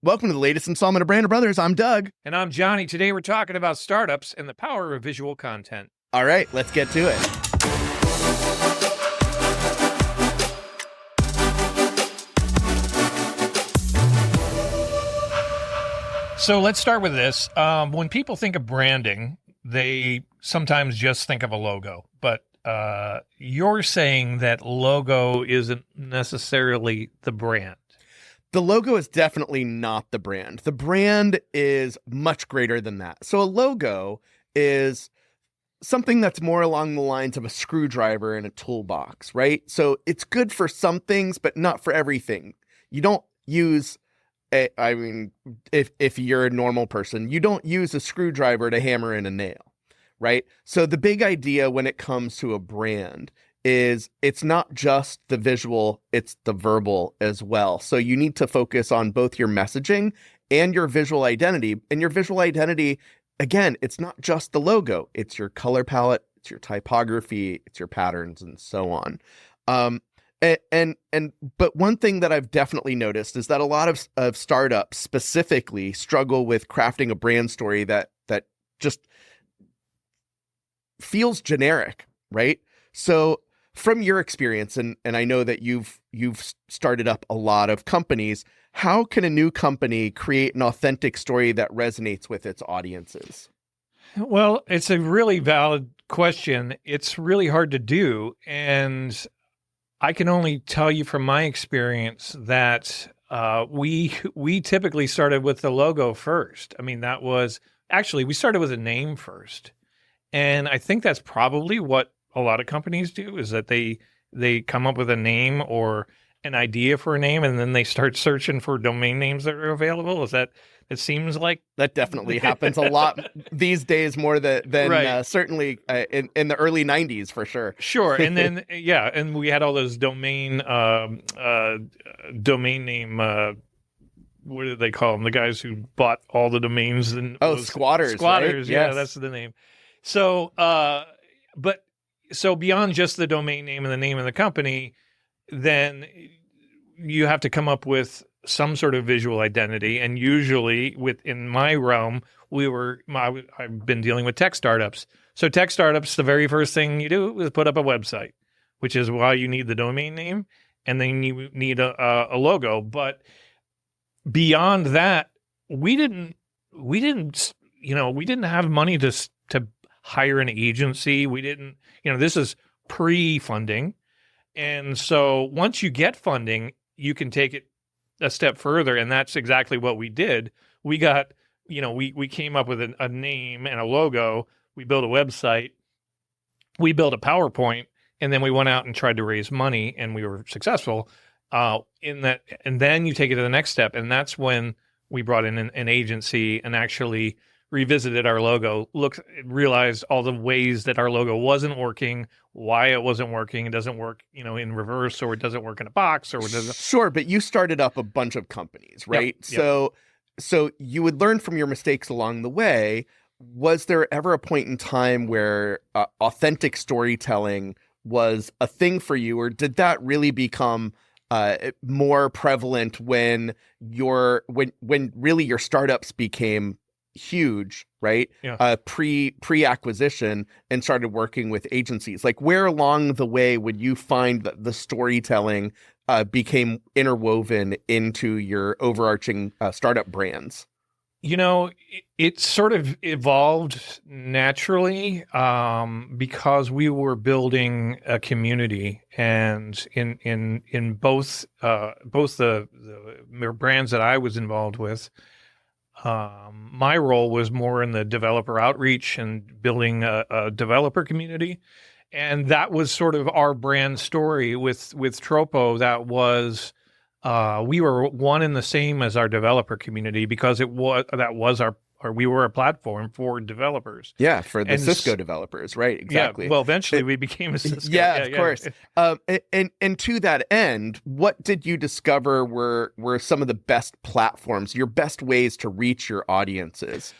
Welcome to the latest installment of Brand Brothers. I'm Doug. And I'm Johnny. Today we're talking about startups and the power of visual content. All right, let's get to it. So let's start with this. When people think of branding, they sometimes just think of a logo. But you're saying that logo isn't necessarily the brand. The logo is definitely not the brand. The brand is much greater than that. So a logo is something that's more along the lines of a screwdriver in a toolbox, right? So it's good for some things, but not for everything. You don't use if you're a normal person, you don't use a screwdriver to hammer in a nail, right? So the big idea when it comes to a brand is it's not just the visual, it's the verbal as well. So you need to focus on both your messaging and your visual identity. And your visual identity, again, it's not just the logo, it's your color palette, it's your typography, it's your patterns, and so on. But one thing that I've definitely noticed is that a lot of startups specifically struggle with crafting a brand story that just feels generic, right? So from your experience, and I know that you've started up a lot of companies, how can a new company create an authentic story that resonates with its audiences? Well, it's a really valid question. It's really hard to do. And I can only tell you from my experience that we typically started with the logo first. I mean, we started with a name first. And I think that's probably what a lot of companies do, is that they come up with a name or an idea for a name, and then they start searching for domain names that are available. It seems like that definitely happens a lot these days, more than right. Certainly in the early 90s for sure. Sure. And then, and we had all those domain name, what do they call them? The guys who bought all the domains. Squatters. Squatters, right? yeah, Yes. that's the name. So, so beyond just the domain name and the name of the company, then you have to come up with some sort of visual identity. And usually within my realm, I've been dealing with tech startups. So tech startups, the very first thing you do is put up a website, which is why you need the domain name, and then you need a logo. But beyond that, we didn't have money to hire an agency. We didn't, this is pre-funding. And so once you get funding, you can take it a step further. And that's exactly what we did. We got, we came up with a name and a logo. We built a website. We built a PowerPoint, and then we went out and tried to raise money, and we were successful in that. And then you take it to the next step. And that's when we brought in an agency and actually revisited our logo, realized all the ways that our logo wasn't working, why it wasn't working. It doesn't work, in reverse, or it doesn't work in a box, or it doesn't. Sure, but you started up a bunch of companies, right? Yep. So you would learn from your mistakes along the way. Was there ever a point in time where authentic storytelling was a thing for you, or did that really become more prevalent when really your startups became huge, right? Yeah. Pre-acquisition and started working with agencies? Like, where along the way would you find that the storytelling became interwoven into your overarching startup brands? It sort of evolved naturally because we were building a community, and in both the brands that I was involved with, my role was more in the developer outreach and building a developer community. And that was sort of our brand story with Tropo. That was, we were one and the same as our developer community, because we were a platform for developers. Yeah, for the Cisco developers, right? Exactly. Yeah, well, eventually we became a Cisco. Yeah, of course. And to that end, what did you discover were some of the best platforms, your best ways to reach your audiences?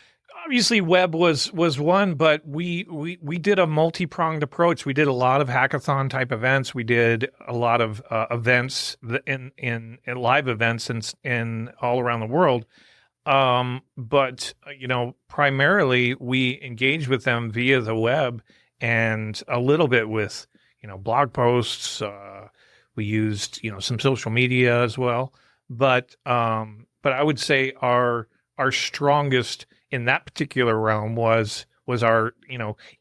obviously web was one, but we did a multi-pronged approach. We did a lot of hackathon type events. We did a lot of events in live events in all around the world. But primarily we engaged with them via the web and a little bit with blog posts. We used some social media as well. But I would say our strongest in that particular realm was our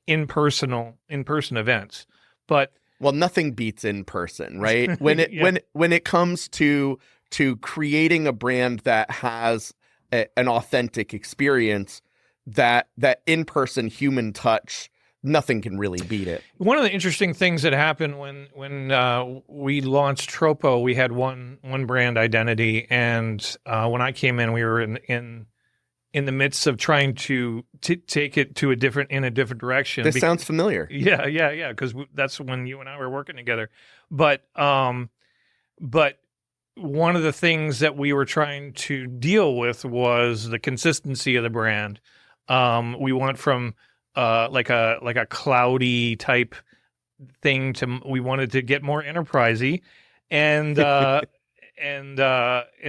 in-person events. But well, nothing beats in person, right? When it Yeah. when it comes to creating a brand that has an authentic experience, that in-person human touch, nothing can really beat it. One of the interesting things that happened when we launched Tropo, we had one brand identity, and when I came in, we were in the midst of trying to take it to a different direction. This sounds familiar. Yeah, because that's when you and I were working together. But one of the things that we were trying to deal with was the consistency of the brand. We went from like a cloudy type thing to we wanted to get more enterprisey, and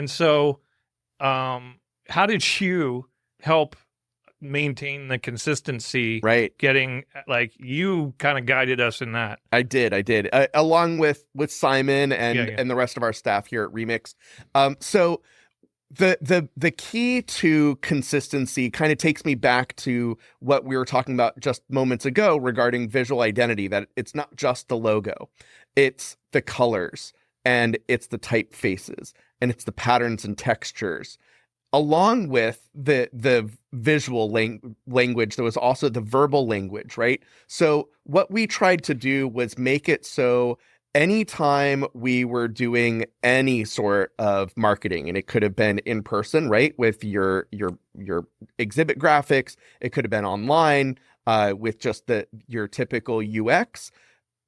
so how did you help maintain the consistency? Right. Getting you kind of guided us in that. I did. Along with Simon and Yeah. and the rest of our staff here at Remix. So the key to consistency kind of takes me back to what we were talking about just moments ago regarding visual identity, that it's not just the logo, it's the colors, and it's the typefaces, and it's the patterns and textures. Along with the visual language, there was also the verbal language, right? So what we tried to do was make it so anytime we were doing any sort of marketing, and it could have been in person, right, with your exhibit graphics, it could have been online with just your typical UX,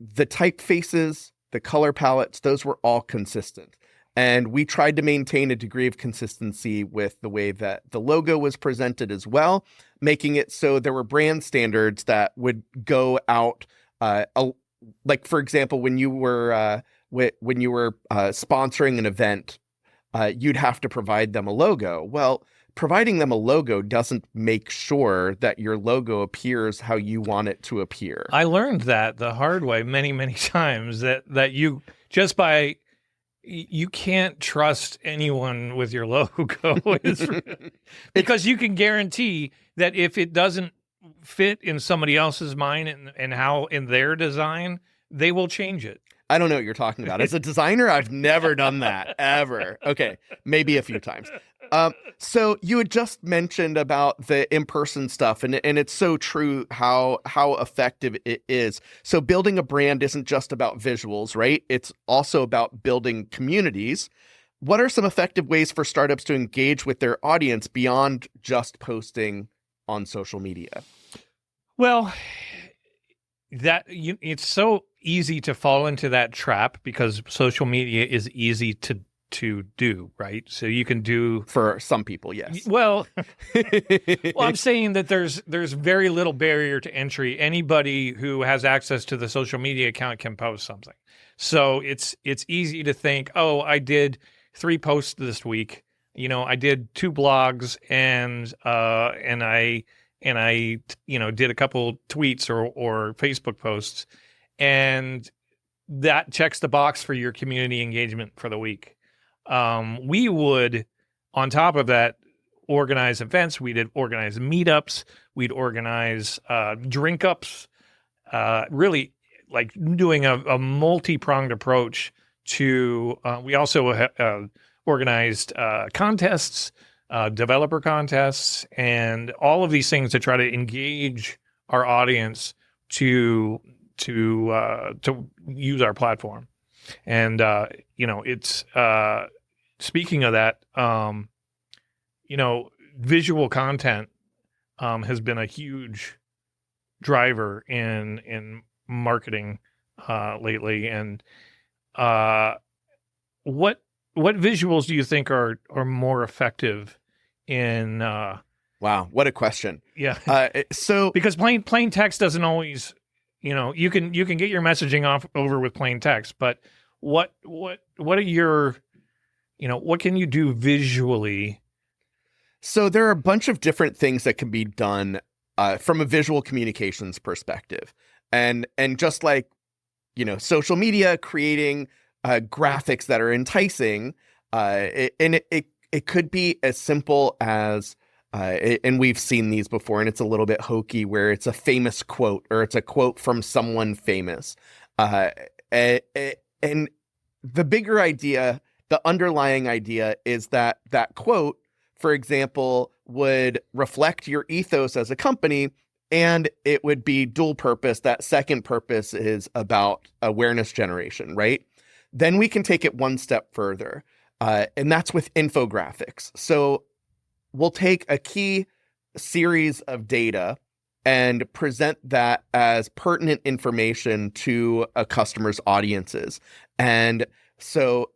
the typefaces, the color palettes, those were all consistent. And we tried to maintain a degree of consistency with the way that the logo was presented as well, making it so there were brand standards that would go out. Like, for example, when you were sponsoring an event, you'd have to provide them a logo. Well, providing them a logo doesn't make sure that your logo appears how you want it to appear. I learned that the hard way many times, that you just by you can't trust anyone with your logo because you can guarantee that if it doesn't fit in somebody else's mind and how in their design, they will change it. I don't know what you're talking about. As a designer, I've never done that, ever. Okay, maybe a few times. So you had just mentioned about the in-person stuff, and it's so true how effective it is. So building a brand isn't just about visuals, right? It's also about building communities. What are some effective ways for startups to engage with their audience beyond just posting on social media? Well, it's so easy to fall into that trap because social media is easy to do, right? So you can do, for some people, yes. Well, I'm saying that there's very little barrier to entry. Anybody who has access to the social media account can post something. So it's easy to think, oh, I did 3 posts this week. I did 2 blogs and I did a couple tweets or Facebook posts, and that checks the box for your community engagement for the week. We would, on top of that, organize events. We'd organize meetups. We'd organize drink ups. Really, like doing a multi-pronged approach to. We also organized contests, developer contests, and all of these things to try to engage our audience to use our platform. And it's speaking of that, visual content has been a huge driver in marketing lately. And what visuals do you think are more effective in Wow, what a question. Yeah. So Because plain text doesn't always, you can get your messaging over with plain text, but what are your, what can you do visually? So there are a bunch of different things that can be done from a visual communications perspective, and just like social media, creating graphics that are enticing, it could be as simple as and we've seen these before, and it's a little bit hokey, where it's a famous quote or it's a quote from someone famous, and the bigger idea, the underlying idea, is that quote, for example, would reflect your ethos as a company, and it would be dual purpose. That second purpose is about awareness generation, right? Then we can take it one step further, and that's with infographics. So we'll take a key series of data and present that as pertinent information to a customer's audiences. And so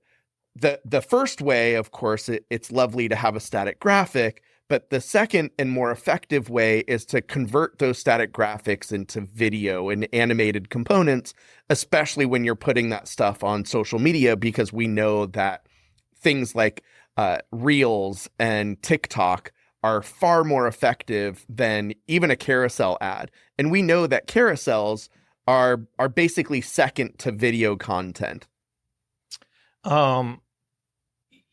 the first way, of course, it's lovely to have a static graphic, but the second and more effective way is to convert those static graphics into video and animated components, especially when you're putting that stuff on social media, because we know that things like Reels and TikTok are far more effective than even a carousel ad. And we know that carousels are basically second to video content.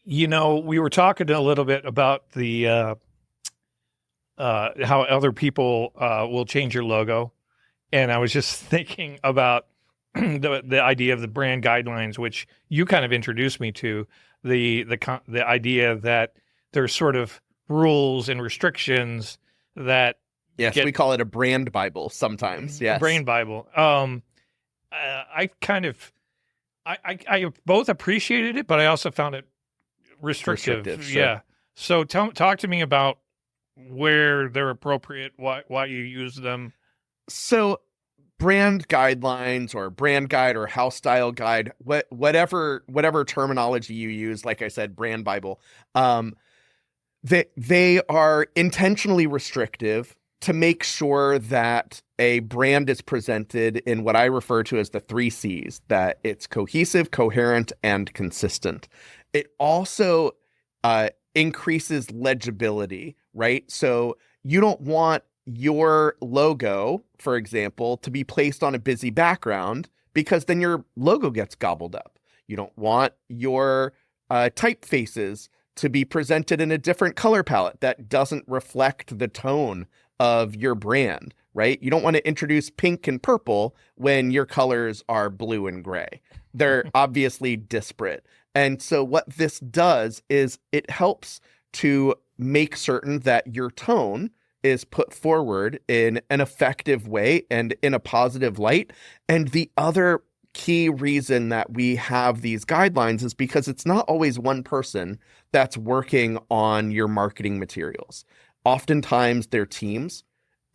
We were talking a little bit about the how other people will change your logo, and I was just thinking about the idea of the brand guidelines, which you kind of introduced me to, the idea that there's sort of rules and restrictions that we call it a brand Bible sometimes. Yes, brand Bible. I both appreciated it, but I also found it restrictive. Sure. Yeah. So talk to me about where they're appropriate, why you use them. So brand guidelines or brand guide or house style guide, whatever terminology you use, like I said, brand Bible, they are intentionally restrictive to make sure that a brand is presented in what I refer to as the 3 C's, that it's cohesive, coherent, and consistent. It also increases legibility, right? So you don't want your logo, for example, to be placed on a busy background, because then your logo gets gobbled up. You don't want your typefaces to be presented in a different color palette that doesn't reflect the tone of your brand, right? You don't want to introduce pink and purple when your colors are blue and gray. They're obviously disparate. And so what this does is it helps to make certain that your tone is put forward in an effective way and in a positive light. And the other key reason that we have these guidelines is because it's not always one person that's working on your marketing materials. Oftentimes they're teams.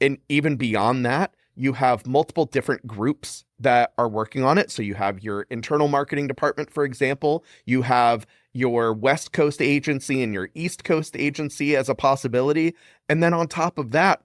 And even beyond that, you have multiple different groups that are working on it. So you have your internal marketing department, for example. You have your West Coast agency and your East Coast agency as a possibility. And then on top of that,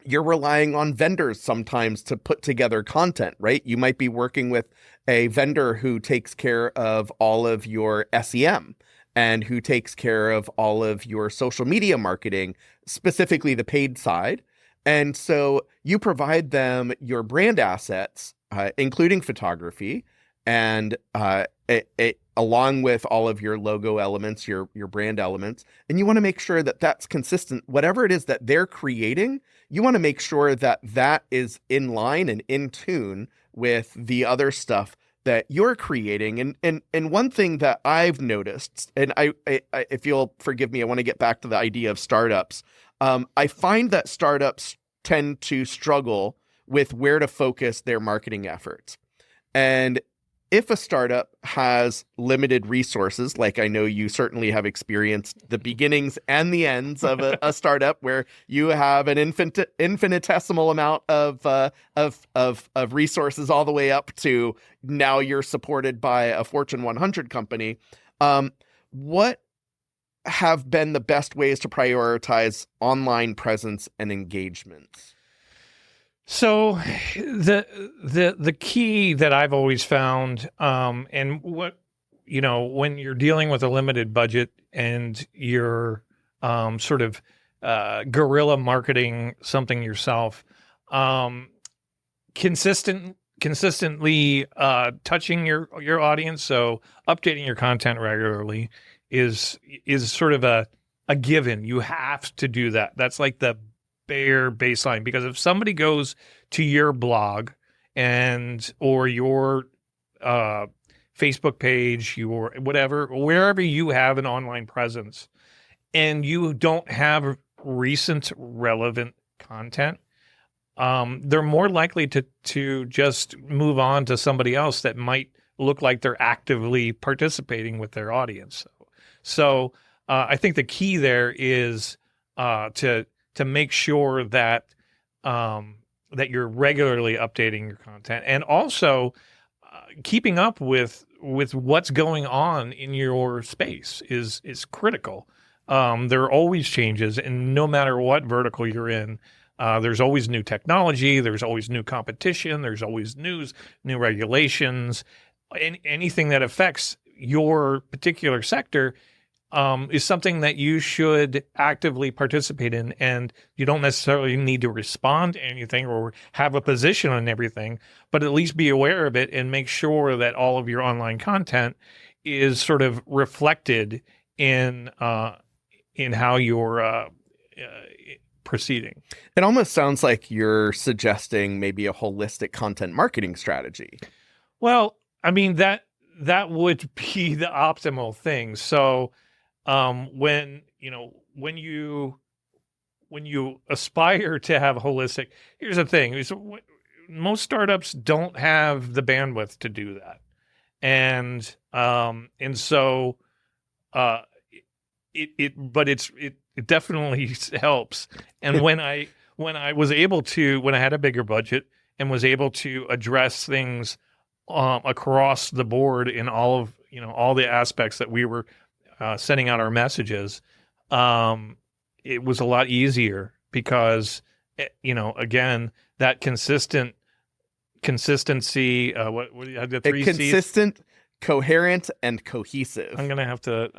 you're relying on vendors sometimes to put together content, right? You might be working with a vendor who takes care of all of your SEM and who takes care of all of your social media marketing, specifically the paid side. And so you provide them your brand assets, including photography, and along with all of your logo elements, your brand elements. And you want to make sure that that's consistent. Whatever it is that they're creating, you want to make sure that that is in line and in tune with the other stuff that you're creating. And one thing that I've noticed, and I if you'll forgive me, I want to get back to the idea of startups. I find that startups tend to struggle with where to focus their marketing efforts. And if a startup has limited resources, like I know you certainly have experienced the beginnings and the ends of a startup where you have an infinitesimal amount of resources all the way up to now you're supported by a Fortune 100 company. What have been the best ways to prioritize online presence and engagement? So the key that I've always found, and what, when you're dealing with a limited budget and you're sort of guerrilla marketing something yourself, consistently touching your audience, so updating your content regularly is sort of a given. You have to do that. That's like the bare baseline, because if somebody goes to your blog or your Facebook page, your whatever, wherever you have an online presence, and you don't have recent relevant content, they're more likely to just move on to somebody else that might look like they're actively participating with their audience. So I think the key there is to make sure that that you're regularly updating your content, and also keeping up with what's going on in your space is critical. There are always changes, and no matter what vertical you're in, there's always new technology, there's always new competition, there's always news, new regulations, and anything that affects your particular sector is something that you should actively participate in. And you don't necessarily need to respond to anything or have a position on everything, but at least be aware of it and make sure that all of your online content is sort of reflected in how you're proceeding. It almost sounds like you're suggesting maybe a holistic content marketing strategy. Well, I mean, that would be the optimal thing. So when you aspire to have holistic, here's the thing: most startups don't have the bandwidth to do that, and so it definitely helps. And when I had a bigger budget and was able to address things across the board in all of all the aspects that we were sending out our messages, it was a lot easier because, again, that consistency, the three C's? Consistent, coherent, and cohesive. I'm gonna have to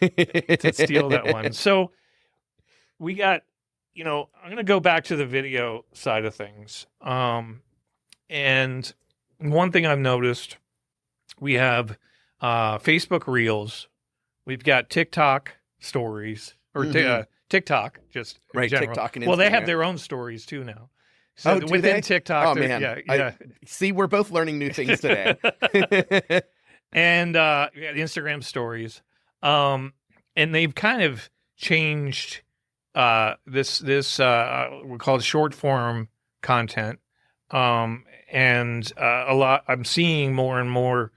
to steal that one. So we got, I'm gonna go back to the video side of things. And one thing I've noticed, we have Facebook Reels. We've got TikTok stories, or TikTok, just in general. TikTok and Instagram. Well, they have their own stories too now. So do within they? TikTok, oh man, yeah. See, we're both learning new things today. And we got Instagram stories, and they've kind of changed this we call it short form content, and a lot. I'm seeing more and more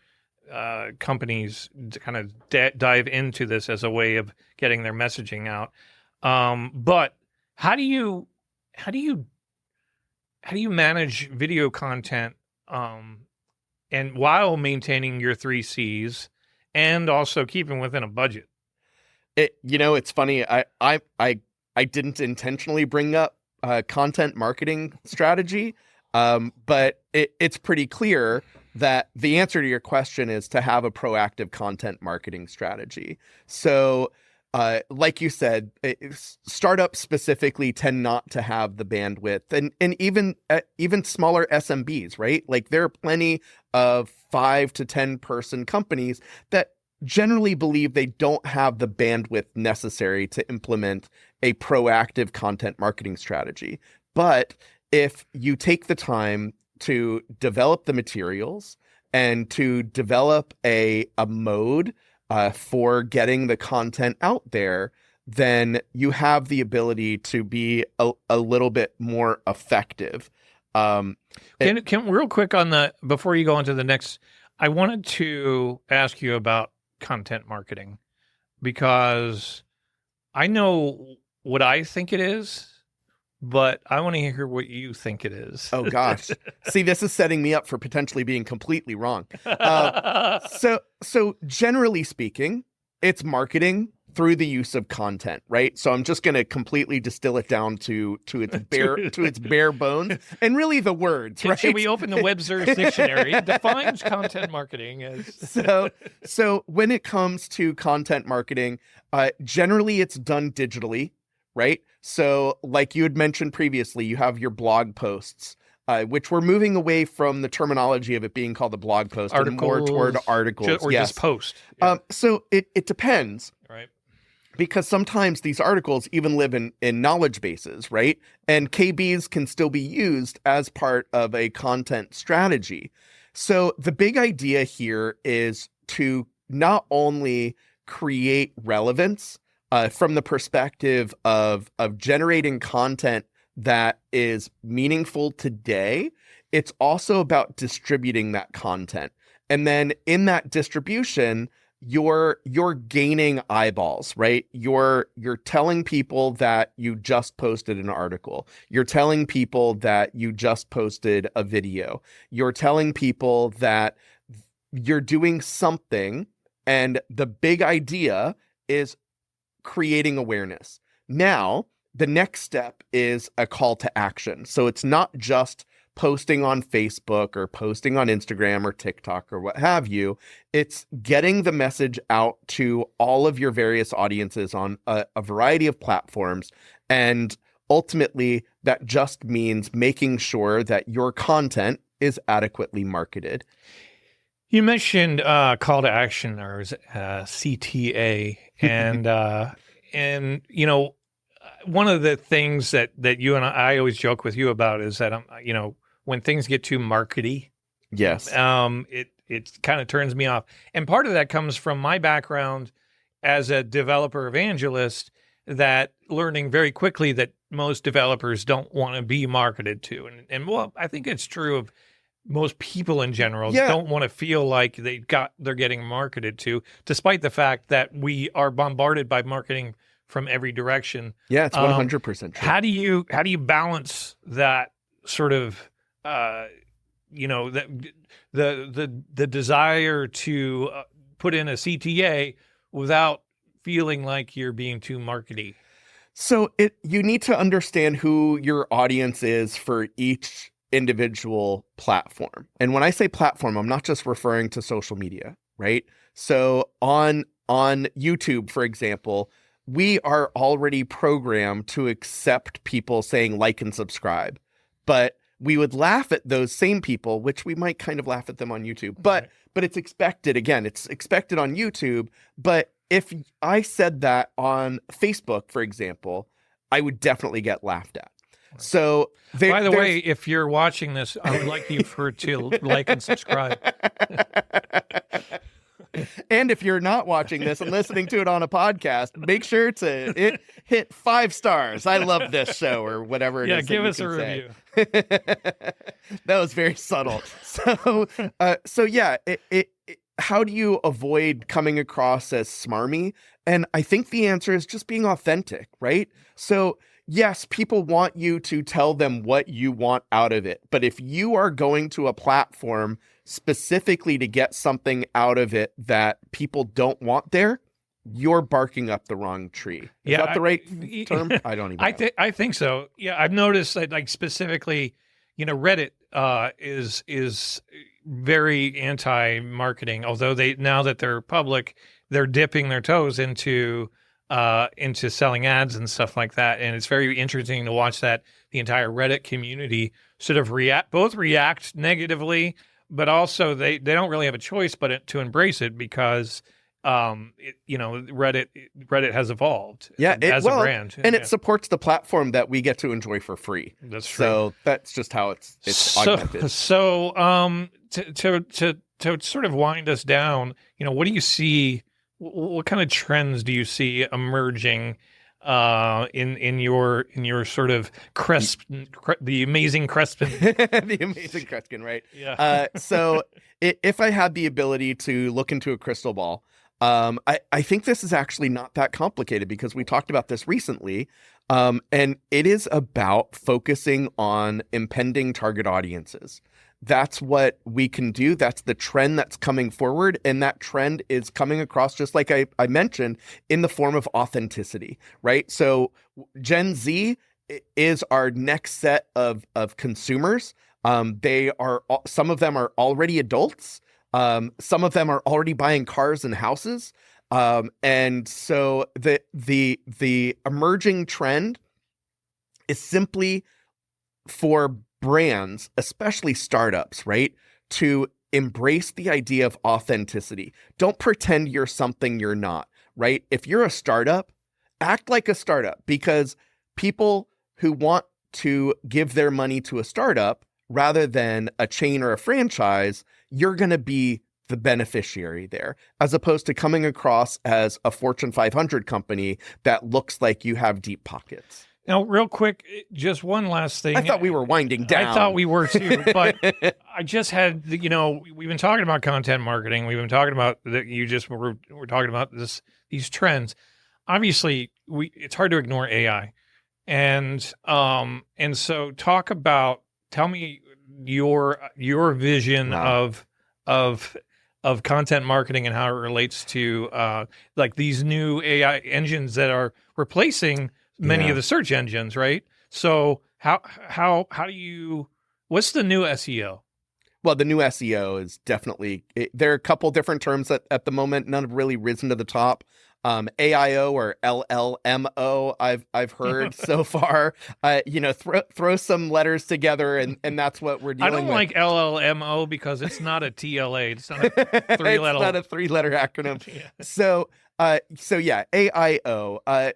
companies kind of dive into this as a way of getting their messaging out. But how do you manage video content and while maintaining your 3 C's and also keeping within a budget? It's funny. I didn't intentionally bring up content marketing strategy, but it's pretty clear that the answer to your question is to have a proactive content marketing strategy. So, like you said, startups specifically tend not to have the bandwidth, and even smaller SMBs, right? Like there are plenty of 5 to 10 person companies that generally believe they don't have the bandwidth necessary to implement a proactive content marketing strategy. But if you take the time to develop the materials and to develop a mode for getting the content out there, then you have the ability to be a little bit more effective. Can real quick on before you go on to the next, I wanted to ask you about content marketing, because I know what I think it is, but I want to hear what you think it is. Oh, gosh. See, this is setting me up for potentially being completely wrong. So generally speaking, it's marketing through the use of content, right? So I'm just going to completely distill it down to its bare bones, and really the words, right? Should we open the Webster's dictionary? It defines content marketing as so when it comes to content marketing, generally it's done digitally, right? So like you had mentioned previously, you have your blog posts, which we're moving away from the terminology of it being called a blog post and more toward articles. Or yes. just post. Yeah. So it depends. Right. Because sometimes these articles even live in knowledge bases, right? And KBs can still be used as part of a content strategy. So the big idea here is to not only create relevance from the perspective of generating content that is meaningful today, it's also about distributing that content. And then in that distribution, you're gaining eyeballs, right? You're telling people that you just posted an article. You're telling people that you just posted a video. You're telling people that you're doing something, and the big idea is creating awareness. Now, the next step is a call to action. So it's not just posting on Facebook or posting on Instagram or TikTok or what have you. It's getting the message out to all of your various audiences on a variety of platforms. And ultimately, that just means making sure that your content is adequately marketed. You mentioned call to action, or CTA, and you know, one of the things that you and I always joke with you about is that when things get too markety, yes, it kind of turns me off. And part of that comes from my background as a developer evangelist, that learning very quickly that most developers don't want to be marketed to, and well, I think it's true of most people in general. Yeah. Don't want to feel like they're getting marketed to, despite the fact that we are bombarded by marketing from every direction. Yeah, it's 100% true. How do you balance that sort of the desire to put in a CTA without feeling like you're being too markety? So you need to understand who your audience is for each individual platform. And when I say platform, I'm not just referring to social media, right? So on YouTube, for example, we are already programmed to accept people saying like and subscribe, but we would laugh at those same people, which we might kind of laugh at them on YouTube, but it's expected. Again, it's expected on YouTube. But if I said that on Facebook, for example, I would definitely get laughed at. So by the way, if you're watching this, I would like you to like and subscribe. And if you're not watching this and listening to it on a podcast, make sure to hit 5 stars. I love this show, or whatever it is. Yeah, give us a review. That was very subtle. So yeah, how do you avoid coming across as smarmy? And I think the answer is just being authentic, right? So yes, people want you to tell them what you want out of it. But if you are going to a platform specifically to get something out of it that people don't want there, you're barking up the wrong tree. Is that the right term? I don't even know. I think so. Yeah, I've noticed that, like, specifically, Reddit is very anti-marketing. Although now that they're public, they're dipping their toes into selling ads and stuff like that. And it's very interesting to watch that the entire Reddit community sort of react negatively, but also they don't really have a choice but to embrace it, because Reddit has evolved as a brand. And it supports the platform that we get to enjoy for free. That's true. So that's just how it's augmented. So to sort of wind us down, what do you see? What kind of trends do you see emerging in your sort of the amazing Crespin? The amazing Kreskin, right? Yeah. So if I had the ability to look into a crystal ball, I think this is actually not that complicated, because we talked about this recently, and it is about focusing on impending target audiences. that's what we can do. That's the trend that's coming forward. And that trend is coming across, just like I mentioned, in the form of authenticity, right? So Gen Z is our next set of consumers. Some of them are already adults. Some of them are already buying cars and houses. And so the emerging trend is simply for brands, especially startups, right, to embrace the idea of authenticity. Don't pretend you're something you're not, right? If you're a startup, act like a startup, because people who want to give their money to a startup rather than a chain or a franchise, you're going to be the beneficiary there, as opposed to coming across as a Fortune 500 company that looks like you have deep pockets. Now, real quick, just one last thing. I thought we were winding down. I thought we were too, but I just had, we've been talking about content marketing. We've been talking about that. We're talking about these trends. Obviously, it's hard to ignore AI, and so tell me your vision of content marketing and how it relates to like these new AI engines that are replacing many of the search engines, right? So how do you, what's the new SEO? Well, the new SEO is definitely, there are a couple different terms at the moment. None have really risen to the top. AIO or LLMO, I've heard so far. Throw some letters together, and that's what we're dealing with. I don't like LLMO because it's not a TLA. It's not a three-letter. It's not a three-letter acronym. Yeah. So yeah, AIO.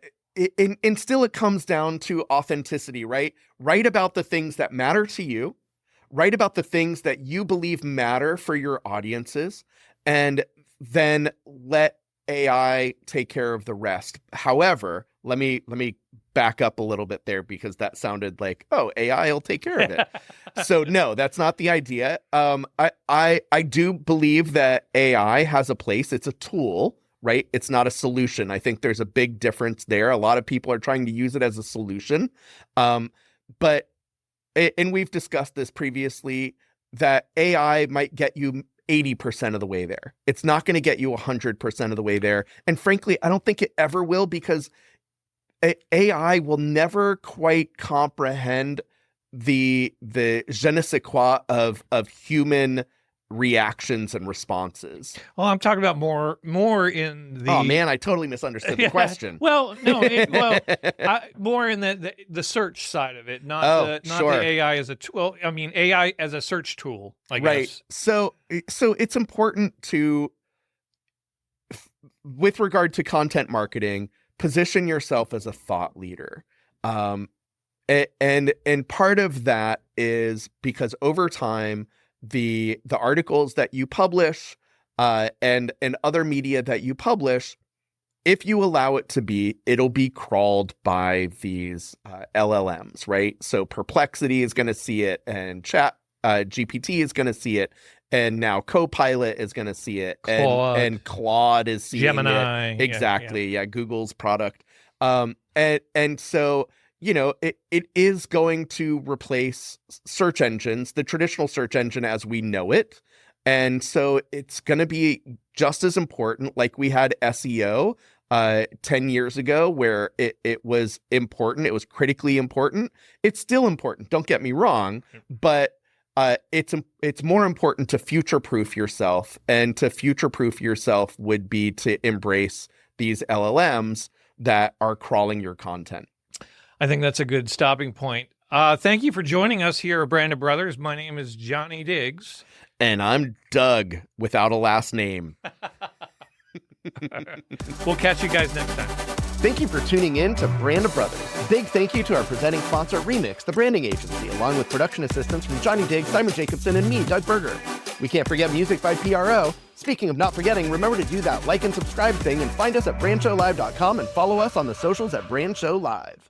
And still it comes down to authenticity, right? Write about the things that matter to you. Write about the things that you believe matter for your audiences, and then let AI take care of the rest. However, let me back up a little bit there, because that sounded like, oh, AI will take care of it. So no, that's not the idea. I do believe that AI has a place. It's a tool, right? It's not a solution. I think there's a big difference there. A lot of people are trying to use it as a solution. And we've discussed this previously, that AI might get you 80% of the way there. It's not going to get you 100% of the way there. And frankly, I don't think it ever will, because AI will never quite comprehend the je ne sais quoi of human reactions and responses. Well, I'm talking about more in the. Oh man, I totally misunderstood the question. Well, no, more in the search side of it, not the AI as a tool. I mean, AI as a search tool, I guess. Right. So it's important to, with regard to content marketing, position yourself as a thought leader. And part of that is because over time, the articles that you publish and other media that you publish, if you allow it to be, it'll be crawled by these LLMs, right? So Perplexity is going to see it, and Chat GPT is going to see it, and now Copilot is going to see it, and Claude is seeing Gemini, it. Exactly, yeah, Google's product. And so, it is going to replace search engines, the traditional search engine as we know it. And so it's going to be just as important, like we had SEO 10 years ago, where it was important. It was critically important. It's still important. Don't get me wrong, but it's more important to future-proof yourself, and to future-proof yourself would be to embrace these LLMs that are crawling your content. I think that's a good stopping point. Thank you for joining us here at Branded Brothers. My name is Johnny Diggz. And I'm Doug, without a last name. We'll catch you guys next time. Thank you for tuning in to Branded Brothers. Big thank you to our presenting sponsor, Remix, the branding agency, along with production assistance from Johnny Diggz, Simon Jacobson, and me, Doug Berger. We can't forget music by PRO. Speaking of not forgetting, remember to do that like and subscribe thing, and find us at brandshowlive.com and follow us on the socials at Brand Show Live.